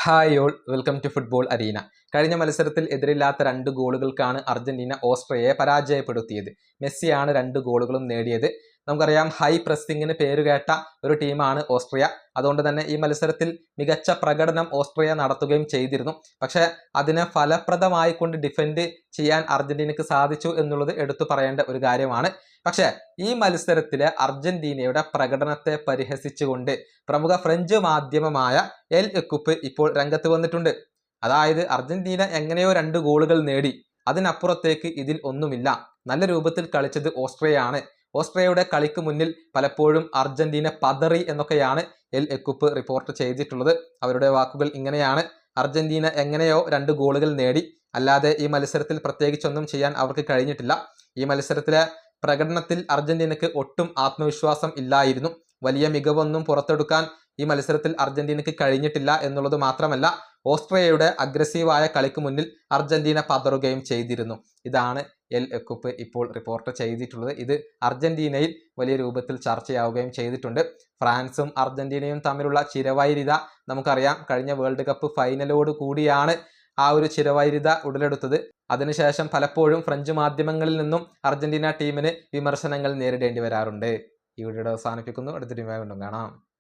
Hi all welcome to football arena. കഴിഞ്ഞ മത്സരത്തിൽ എതിരില്ലാത്ത 2 ഗോളുകൾക്കാണ് അർജന്റീന ഓസ്ട്രിയയെ പരാജയപ്പെടുത്തിയത്. മെസ്സിയാണ് 2 ഗോളുകളും നേടിയത്. നമുക്കറിയാം, ഹൈ പ്രസ്സിങ്ങിന് പേരുകേട്ട ഒരു ടീമാണ് ഓസ്ട്രിയ. അതുകൊണ്ട് തന്നെ ഈ മത്സരത്തിൽ മികച്ച പ്രകടനം ഓസ്ട്രിയ നടത്തുകയും ചെയ്തിരുന്നു. പക്ഷേ അതിനെ ഫലപ്രദമായി കൊണ്ട് ഡിഫെൻഡ് ചെയ്യാൻ അർജന്റീനയ്ക്ക് സാധിച്ചു എന്നുള്ളത് എടുത്തു പറയേണ്ട ഒരു കാര്യമാണ്. പക്ഷേ ഈ മത്സരത്തിലെ അർജന്റീനയുടെ പ്രകടനത്തെ പരിഹസിച്ചുകൊണ്ട് പ്രമുഖ ഫ്രഞ്ച് മാധ്യമമായ എൽ എക്കുപ്പ് ഇപ്പോൾ രംഗത്ത് വന്നിട്ടുണ്ട്. അതായത് അർജന്റീന എങ്ങനെയോ 2 ഗോളുകൾ നേടി, അതിനപ്പുറത്തേക്ക് ഇതിൽ ഒന്നുമില്ല. നല്ല രൂപത്തിൽ കളിച്ചത് ഓസ്ട്രിയയാണ്. ഓസ്ട്രിയയുടെ കളിക്ക് മുന്നിൽ പലപ്പോഴും അർജന്റീന പതറി എന്നൊക്കെയാണ് എൽ എക്കുപ്പ് റിപ്പോർട്ട് ചെയ്തിട്ടുള്ളത്. അവരുടെ വാക്കുകൾ ഇങ്ങനെയാണ്: അർജന്റീന എങ്ങനെയോ 2 ഗോളുകൾ നേടി, അല്ലാതെ ഈ മത്സരത്തിൽ പ്രത്യേകിച്ചൊന്നും ചെയ്യാൻ അവർക്ക് കഴിഞ്ഞിട്ടില്ല. ഈ മത്സരത്തിലെ പ്രകടനത്തിൽ അർജന്റീനയ്ക്ക് ഒട്ടും ആത്മവിശ്വാസം ഇല്ലായിരുന്നു. വലിയ മികവൊന്നും പുറത്തെടുക്കാൻ ഈ മത്സരത്തിൽ അർജന്റീനയ്ക്ക് കഴിഞ്ഞിട്ടില്ല എന്നുള്ളത് മാത്രമല്ല, ഓസ്ട്രിയയുടെ അഗ്രസീവായ കളിക്ക് മുന്നിൽ അർജന്റീന പതറുകയും ചെയ്തിരുന്നു. ഇതാണ് എൽ എക്കുപ്പ് ഇപ്പോൾ റിപ്പോർട്ട് ചെയ്തിട്ടുള്ളത്. ഇത് അർജന്റീനയിൽ വലിയ രൂപത്തിൽ ചർച്ചയാവുകയും ചെയ്തിട്ടുണ്ട്. ഫ്രാൻസും അർജന്റീനയും തമ്മിലുള്ള ചിരവൈരിത നമുക്കറിയാം. കഴിഞ്ഞ വേൾഡ് കപ്പ് ഫൈനലോട് കൂടിയാണ് ആ ഒരു ചിരവൈരിത ഉടലെടുത്തത്. അതിനുശേഷം പലപ്പോഴും ഫ്രഞ്ച് മാധ്യമങ്ങളിൽ നിന്നും അർജന്റീന ടീമിന് വിമർശനങ്ങൾ നേരിടേണ്ടി വരാറുണ്ട്. ഈ വീഡിയോ അവസാനിപ്പിക്കുന്നു. അടുത്ത ടീമായി വീണ്ടും കാണാം.